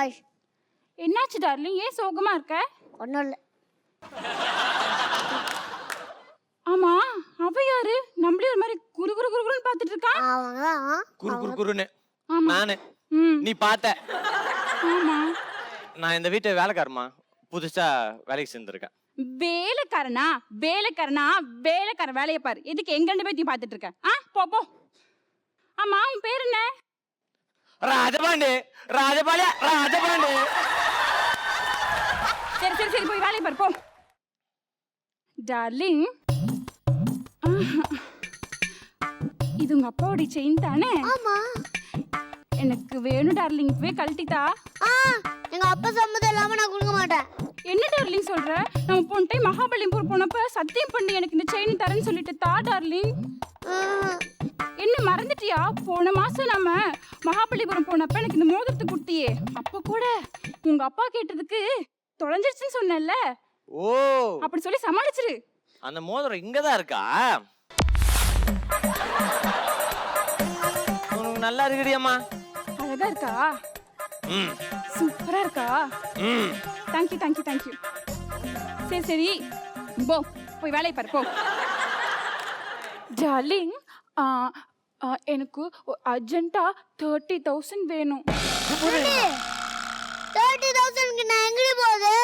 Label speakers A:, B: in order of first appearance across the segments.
A: Guys.
B: என்னாச்சு darling, ஏன் சோகமா இருக்க?
A: ஒன்றும் இல்லை.
B: ஆமா, அவ யாரு? நம்மளே ஒரு மாதிரி குரு குரு குருன்னு பார்த்துட்டு இருக்கா.
A: அவங்க தான்
C: குரு குரு குருன்னு
B: ஆமா.
C: நானு
B: ம்,
C: நீ பார்த்த.
B: ஆமா.
C: நான் இந்த வீட்டு வேலைக்காரமா, புதுசா வேலைக்கு சேர்ந்துருக்கேன்.
B: வேலைக்காரனா வேலைக்காரன் வேலையை பாரு. எதுக்கு எங்க ரெண்டு பேத்தையும் பார்த்துட்டு இருக்க? போ போ. ஆமா, உன் பேர் என்ன?
C: ராஜபாண்டி. ராஜபாண்டி.
B: சரி சரி சரி, போய் வேலையை பாரு போ. டார்லிங், இது உங்க அப்பாவோட செயின் தானே?
A: ஆமா.
B: எனக்கு வேணும் டார்லிங், இப்பவே கழட்டித்தா.
A: எங்க அப்பா சம்மதம் இல்லாம நான் கொடுக்க மாட்டேன்.
B: என்ன டார்லிங் சொல்ற? நம்ம போன டைம் மகாபலிபுரம் போனப்ப சத்தியம் பண்ணி எனக்கு இந்த செயின் தரேன்னு சொல்லிட்டு தா டார்லிங். என்ன மறந்துட்டியா? போன மாசம் நம்ம மகாபலிபுரம் போனப்ப எனக்கு இந்த மோதிரத்தை கொடுத்தியே, அப்ப கூட உங்க அப்பா கேட்டதுக்கு தொலைஞ்சிருச்சுன்னு சொன்னேன்ல.
C: ஓ,
B: அப்படி சொல்லி சமாளிச்சிரு.
C: அந்த மோதிரம் இங்கதான் இருக்கா? உனக்கு நல்லா இருக்குடியம்மா.
B: அழகா இருக்கா?
C: ம்
B: சூப்பரா இருக்கா?
C: ம்.
B: Thank you thank you thank you. சரி சரி, போ போய் வேலையை பாரு போ. டார்லிங், எனக்கு அர்ஜென்ட்டா 30,000 வேணும்.
A: 30,000க்கு நான் எங்கடி போகுது?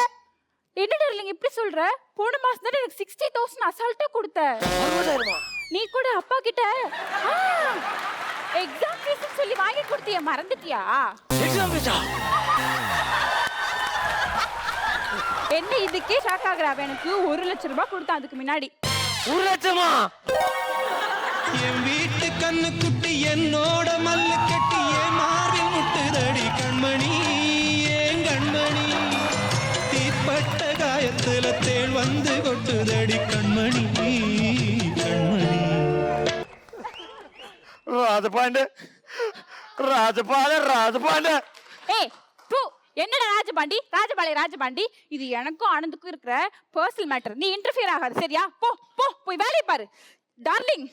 B: என்ன டார்லிங் இப்படி சொல்ற? போன மாசம் தான் எனக்கு 60,000 அசால்ட்டா கொடுத்த. நீ கூட அப்பா கிட்ட எக்ஸாம் ஃபீஸ் சொல்லி வாங்கி கொடுத்திய, மறந்துட்டியா?
C: எக்ஸாம் ஃபீஸா?
B: என்ன இதுக்கே ஷாக் ஆகுறா? எனக்கு 1 லட்சம் ரூபாய் கொடுத்தான் அதுக்கு முன்னாடி.
C: 1 லட்சமா?
D: என் வீட்டு கண்ணு குட்டி என்னோட மல்லு கட்டி ஏன் மார்பில் முட்டுதடி கண்மணி, ஏன் கண்மணி, தீப்பட்ட காயத்துல தேள் வந்து கொட்டுதடி கண்மணி, கண்மணி.
C: ராஜபாண்டி.
B: ஏய் பூ, என்னடா ராஜபாண்டி? இது எனக்கும் ஆனந்துக்கும் இருக்கிற பர்சனல் மேட்டர். நீ இன்டர்ஃபியர் ஆகாது, சரியா? போ போ போய் வேலையை பாரு. டார்லிங்,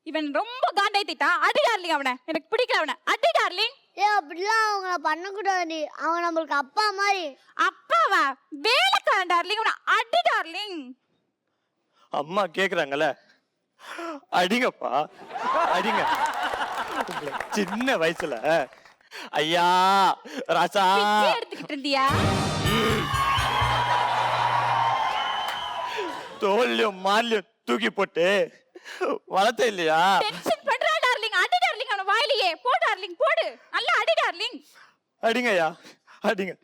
B: இவன் ரொம்ப காண்டாயிட்டா. அடி டார்லிங், அவனை எனக்கு பிடிக்கல, அவனை அடி டார்லிங்.
A: அப்படிலாம் அவங்கள பண்ணக்கூடாது. அவங்க நம்மளுக்கு அப்பா மாதிரி.
B: அப்பாவா? வேலைக்காரன் டார்லிங், அவனை அடி டார்லிங்.
C: அம்மா கேக்குறாங்கல்ல, அடிங்கப்பா அடிங்க. சின்ன வயசுல ஐயா ராசா
B: பிச்சை எடுத்துக்கிட்டு இருந்தியா?
C: தோல்லையும் மாலையும் தூக்கி போட்டு வளர்த்த இல்லையா?
B: டென்ஷன் பண்றா டார்லிங். அடி டார்லிங், அவன வாயிலேயே போ டார்லிங், போடு. நல்லா அடி டார்லிங்.
C: அடிங்கய்யா அடிங்க.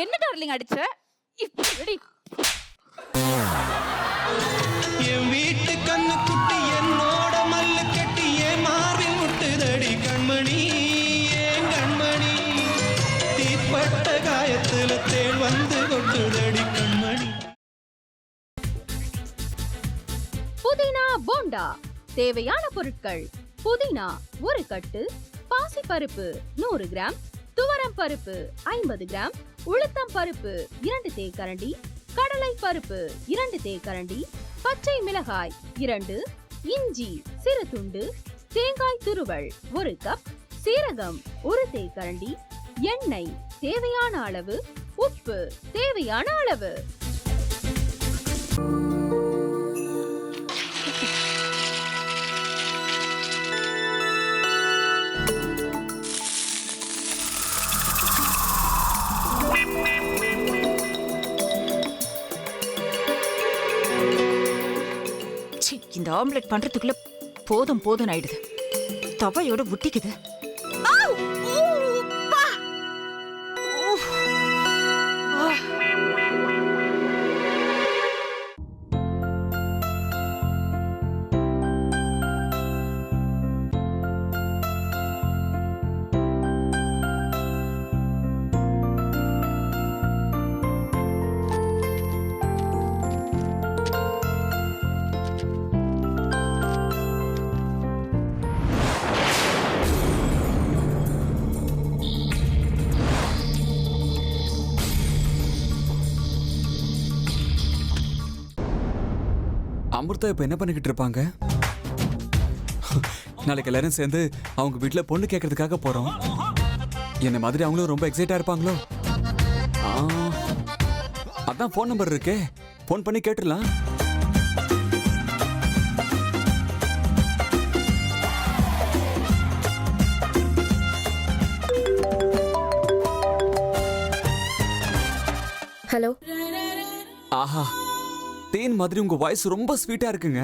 B: என்ன டார்லிங் அடிச்ச? இப்படி
D: என் வீட்டு கண்ணு குட்டி என்னோட மல்லு கட்டி ஏன் மார்பில் முட்டுதடி கண்மணி, ஏன் கண்மணி, தீப்பட்ட காயத்துல தேள் வந்து கொட்டுதடி கண்மணி.
E: புதினா போண்டா. தேவையான பொருட்கள்: புதினா 1 கட்டு, பாசிப்பருப்பு 100 கிராம், துவரம் பருப்பு 50 கிராம், உளுத்தம் பருப்பு 2 தேக்கரண்டி, கடலை பருப்பு 2 தேக்கரண்டி, பச்சை மிளகாய் 2, இஞ்சி சிறு துண்டு, தேங்காய் துருவல் 1 கப், சீரகம் 1 தேக்கரண்டி, எண்ணெய் தேவையான அளவு, உப்பு தேவையான அளவு.
F: இந்த ஆம்லெட் பண்றதுக்குள்ள போதும் ஆயிடுது. தவையோட ஒட்டிக்குது.
G: அமிர்தா இப்ப என்ன பண்ணிக்கிட்டு இருப்பாங்க? நாளைக்கு எல்லாரும் சேர்ந்து அவங்க வீட்ல பொண்ணு கேட்கறதுக்காக போறோம். என்ன மாதிரி அவங்களும் ரொம்ப எக்ஸைட்டா இருப்பாங்களோ. அதான் ஃபோன் நம்பர் இருக்கே, ஃபோன் பண்ணி கேட்டுடலாம்.
H: ஹலோ.
G: ஆஹா, தேன் மாதிரி உங்க வாய்ஸ் ரொம்ப ஸ்வீட்டா இருக்குங்க.